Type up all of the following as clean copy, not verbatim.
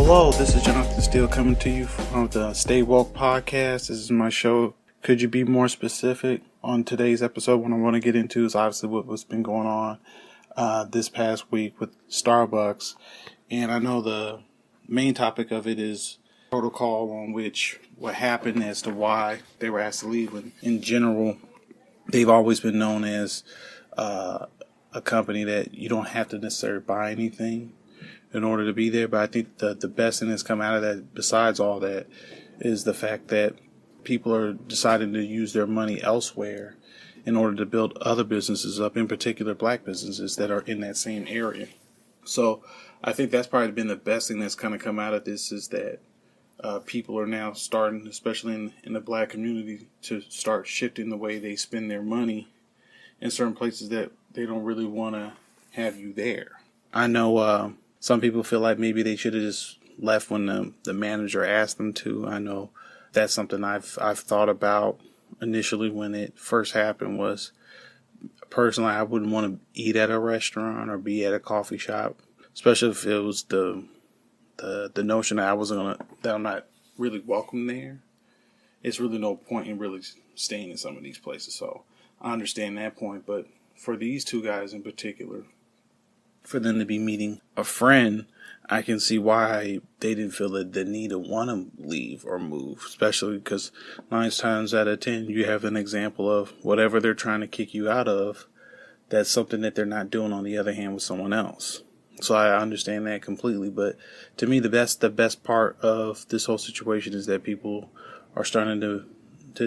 Hello, this is Jonathan Steele coming to you from the Stay Woke podcast. This is my show. Could you be more specific? On today's episode, what I want to get into is obviously what's been going on this past week with Starbucks. And I know the main topic of it is protocol on which what happened as to why they were asked to leave. And in general, they've always been known as a company that you don't have to necessarily buy anything in order to be there. But I think the best thing that's come out of that, besides all that, is the fact that people are deciding to use their money elsewhere in order to build other businesses up, in particular black businesses that are in that same area. So I think that's probably been the best thing that's kind of come out of this, is that people are now starting, especially in the black community, to start shifting the way they spend their money in certain places that they don't really want to have you there. I know some people feel like maybe they should have just left when the manager asked them to. I know that's something I've thought about initially when it first happened. Was personally, I wouldn't want to eat at a restaurant or be at a coffee shop, especially if it was the notion that I'm not really welcome there. It's really no point in really staying in some of these places. So I understand that point, but for these two guys in particular, for them to be meeting a friend, I can see why they didn't feel the need to want to leave or move, especially because 9 times out of 10, you have an example of whatever they're trying to kick you out of. That's something that they're not doing on the other hand with someone else. So I understand that completely. But to me, the best part of this whole situation is that people are starting to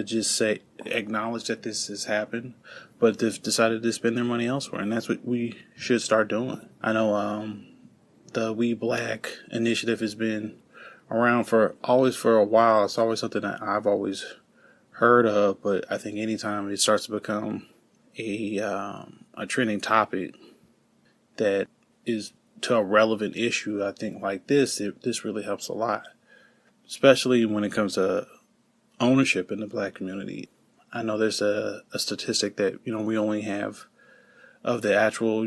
just acknowledge that this has happened, but they've decided to spend their money elsewhere, and that's what we should start doing. I know the We Black initiative has been around for a while. It's always something that I've always heard of, but I think anytime it starts to become a trending topic that is to a relevant issue, I think like this really helps a lot, especially when it comes to ownership in the black community. I know there's a statistic that, we only have of the actual,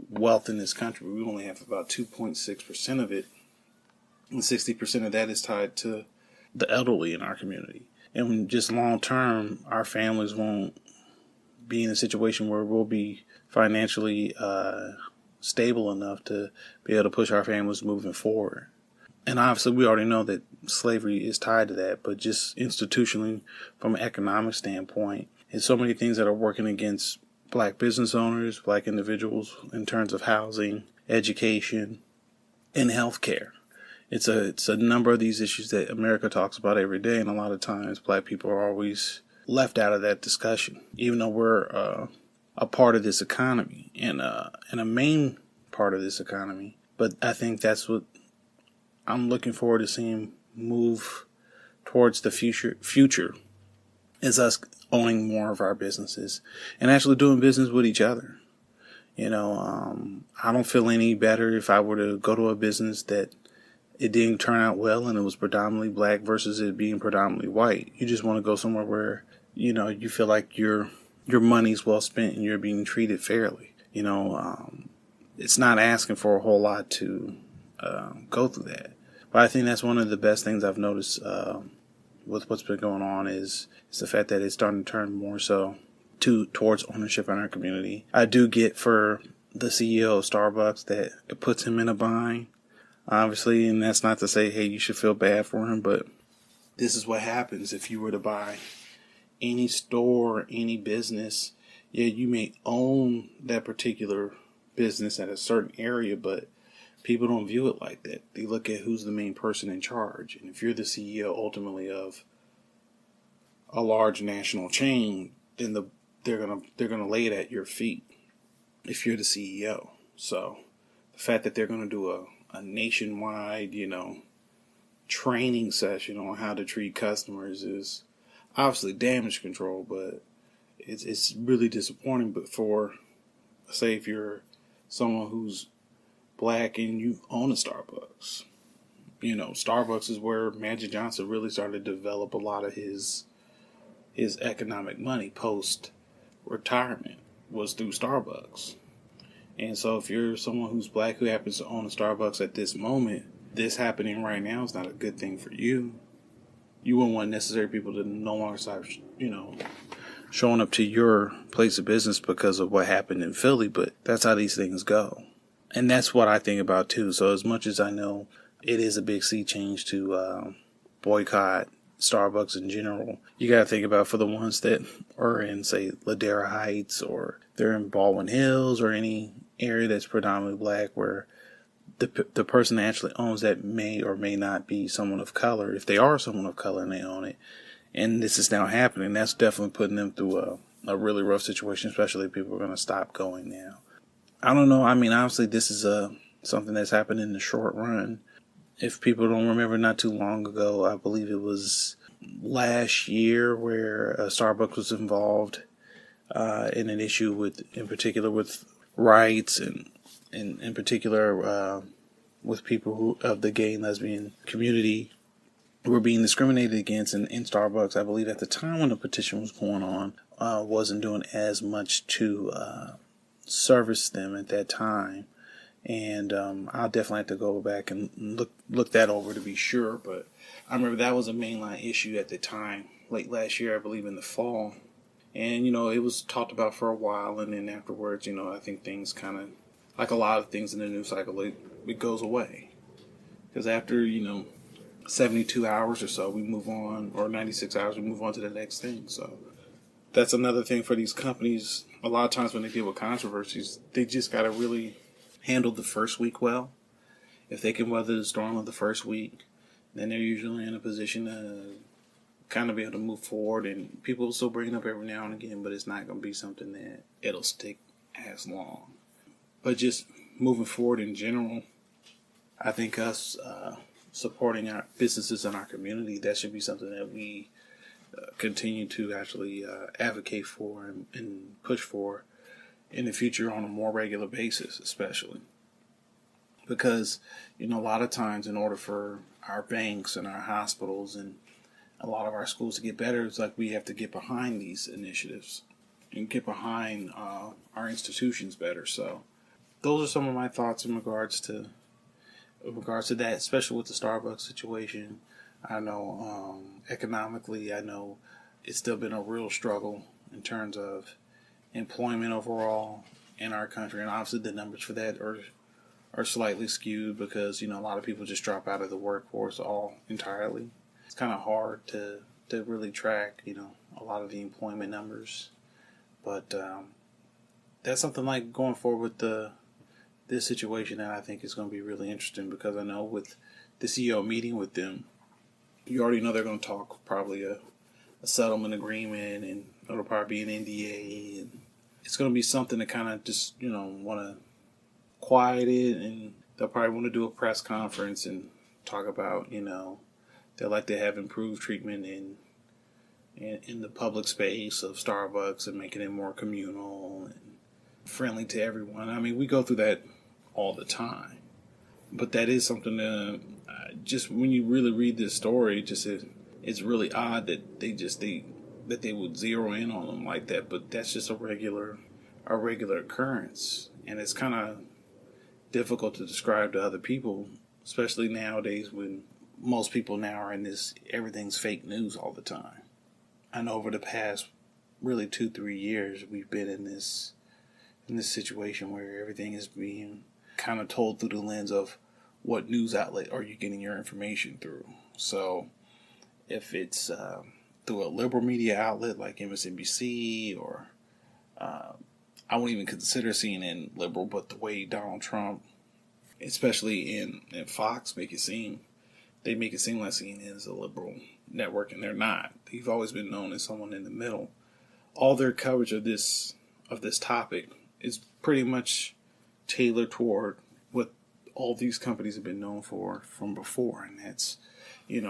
wealth in this country. We only have about 2.6% of it. And 60% of that is tied to the elderly in our community. And just long term, our families won't be in a situation where we'll be financially stable enough to be able to push our families moving forward. And obviously, we already know that slavery is tied to that, but just institutionally, from an economic standpoint, there's so many things that are working against black business owners, black individuals in terms of housing, education, and healthcare. It's a number of these issues that America talks about every day, and a lot of times black people are always left out of that discussion, even though we're a part of this economy and a main part of this economy. But I think that's what I'm looking forward to seeing move towards the future is us owning more of our businesses and actually doing business with each other. I don't feel any better if I were to go to a business that it didn't turn out well and it was predominantly black versus it being predominantly white. You just want to go somewhere where, you feel like your money's well spent and you're being treated fairly. It's not asking for a whole lot to go through that. But I think that's one of the best things I've noticed with what's been going on is the fact that it's starting to turn more so towards ownership in our community. I do get for the CEO of Starbucks that it puts him in a bind, obviously, and that's not to say, hey, you should feel bad for him, but this is what happens if you were to buy any store, any business. Yeah, you may own that particular business at a certain area, but people don't view it like that. They look at who's the main person in charge. And if you're the CEO ultimately of a large national chain, then they're gonna lay it at your feet if you're the CEO. So the fact that they're gonna do a nationwide, training session on how to treat customers is obviously damage control, but it's really disappointing. But say if you're someone who's black and you own a Starbucks, Starbucks is where Magic Johnson really started to develop a lot of his economic money post retirement was through Starbucks. And so if you're someone who's black who happens to own a Starbucks at this moment, this happening right now is not a good thing for you. You wouldn't want necessary people to no longer start, showing up to your place of business because of what happened in Philly, but that's how these things go. And that's what I think about too. So as much as I know it is a big sea change to boycott Starbucks in general, you got to think about for the ones that are in, say, Ladera Heights, or they're in Baldwin Hills, or any area that's predominantly black, where the person that actually owns that may or may not be someone of color. If they are someone of color and they own it, and this is now happening, that's definitely putting them through a really rough situation, especially if people are going to stop going now. I don't know. I mean, obviously, this is something that's happened in the short run. If people don't remember, not too long ago, I believe it was last year, where Starbucks was involved in an issue in particular with rights, and in particular with people who of the gay and lesbian community who were being discriminated against in Starbucks. I believe at the time when the petition was going on, wasn't doing as much to service them at that time. And I'll definitely have to go back and look that over to be sure. But I remember that was a mainline issue at the time, late last year, I believe in the fall. And, it was talked about for a while. And then afterwards, I think things kind of, like a lot of things in the news cycle, it goes away. Because after, 72 hours or so, we move on, or 96 hours, we move on to the next thing. So that's another thing for these companies. A lot of times when they deal with controversies, they just got to really handle the first week well. If they can weather the storm of the first week, then they're usually in a position to kind of be able to move forward. And people will still bring it up every now and again, but it's not going to be something that it'll stick as long. But just moving forward in general, I think us supporting our businesses in our community, that should be something that we continue to actually advocate for and push for in the future on a more regular basis, especially. Because, a lot of times in order for our banks and our hospitals and a lot of our schools to get better, it's like we have to get behind these initiatives and get behind our institutions better. So those are some of my thoughts in regards to that, especially with the Starbucks situation. I know economically, I know it's still been a real struggle in terms of employment overall in our country, and obviously the numbers for that are slightly skewed because a lot of people just drop out of the workforce entirely. It's kind of hard to really track a lot of the employment numbers, but that's something like going forward with this situation that I think is going to be really interesting, because I know with the CEO meeting with them, you already know they're going to talk probably a settlement agreement, and it'll probably be an NDA, and it's going to be something to kind of just want to quiet it, and they'll probably want to do a press conference and talk about they like to have improved treatment in the public space of Starbucks and making it more communal and friendly to everyone. I mean, we go through that all the time, but that is something that just when you really read this story, it's really odd that they would zero in on them like that. But that's just a regular occurrence, and it's kind of difficult to describe to other people, especially nowadays when most people now are in this everything's fake news all the time. I know over the past really 2-3 years we've been in this situation where everything is being kind of told through the lens of what news outlet are you getting your information through. So if it's through a liberal media outlet like MSNBC, or I won't even consider CNN liberal, but the way Donald Trump, especially in Fox, make it seem like CNN is a liberal network, and they're not. They've always been known as someone in the middle. All their coverage of this topic is pretty much tailored toward what all these companies have been known for from before, and that's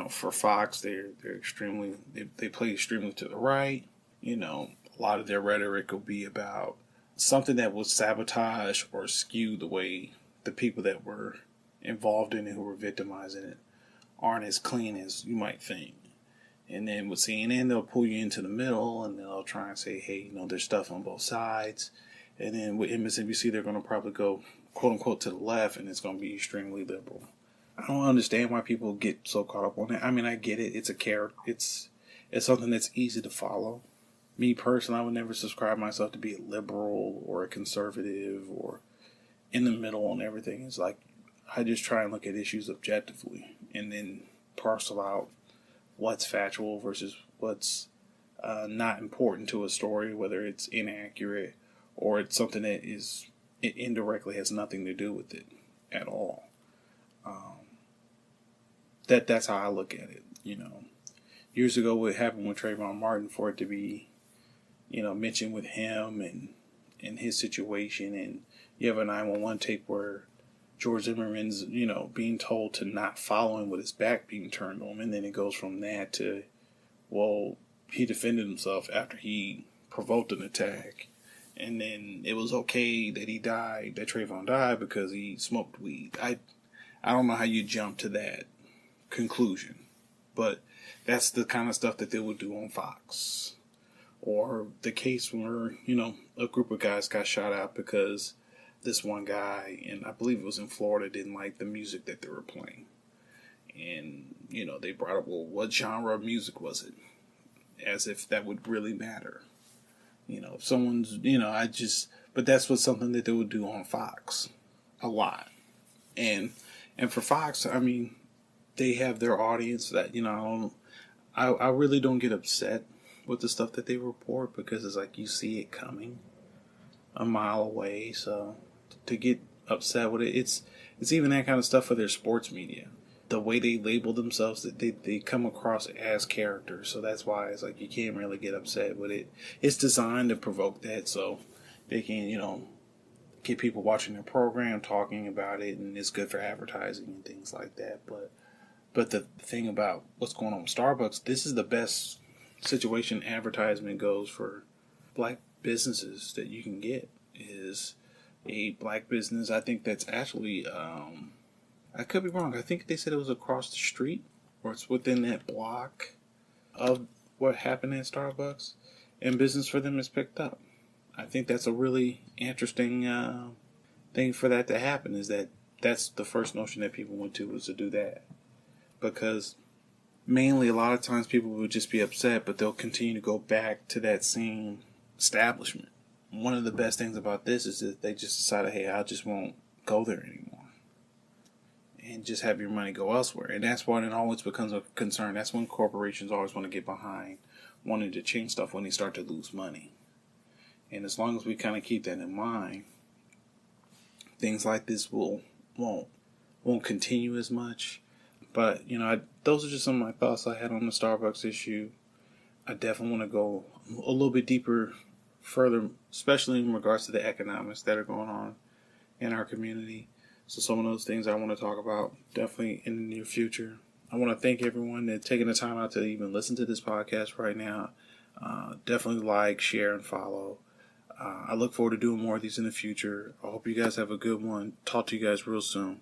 for Fox, they're extremely they play extremely to the right. A lot of their rhetoric will be about something that will sabotage or skew the way the people that were involved in it, who were victimizing it, aren't as clean as you might think. And then with CNN, they'll pull you into the middle, and they'll try and say, hey, there's stuff on both sides. And then with MSNBC, they're going to probably go, quote unquote, to the left, and it's going to be extremely liberal. I don't understand why people get so caught up on it. I mean, I get it. It's a character. It's something that's easy to follow. Me personally, I would never subscribe myself to be a liberal or a conservative or in the middle on everything. It's like I just try and look at issues objectively and then parcel out what's factual versus what's not important to a story, whether it's inaccurate or it's something that it indirectly has nothing to do with it at all. That's how I look at it. Years ago, what happened with Trayvon Martin, for it to be, mentioned with him and his situation, and you have a 911 tape where George Zimmerman's, being told to not follow him with his back being turned on him, and then it goes from that to, well, he defended himself after he provoked an attack, and then it was okay that that Trayvon died because he smoked weed. I don't know how you jump to that conclusion, but that's the kind of stuff that they would do on Fox. Or the case where, a group of guys got shot out because this one guy, and I believe it was in Florida, didn't like the music that they were playing. And, they brought up, well, what genre of music was it? As if that would really matter. If someone's, but that's something that they would do on Fox a lot. And for Fox, I mean, they have their audience that, I really don't get upset with the stuff that they report because it's like you see it coming a mile away. So to get upset with it, it's even that kind of stuff for their sports media. The way they label themselves, that they come across as characters. So that's why it's like you can't really get upset with it. It's designed to provoke that so they can, get people watching their program, talking about it, and it's good for advertising and things like that. But the thing about what's going on with Starbucks, this is the best situation advertisement goes for black businesses that you can get, is a black business. I think that's actually, I could be wrong. I think they said it was across the street or it's within that block of what happened at Starbucks, and business for them is picked up. I think that's a really interesting thing for that to happen, is that's the first notion that people went to, was to do that. Because mainly a lot of times people would just be upset, but they'll continue to go back to that same establishment. One of the best things about this is that they just decided, hey, I just won't go there anymore. And just have your money go elsewhere. And that's when it always becomes a concern. That's when corporations always want to get behind wanting to change stuff, when they start to lose money. And as long as we kind of keep that in mind, things like this won't continue as much. But, those are just some of my thoughts I had on the Starbucks issue. I definitely want to go a little bit deeper, further, especially in regards to the economics that are going on in our community. So some of those things I want to talk about definitely in the near future. I want to thank everyone that's taking the time out to even listen to this podcast right now. Definitely like, share, and follow. I look forward to doing more of these in the future. I hope you guys have a good one. Talk to you guys real soon.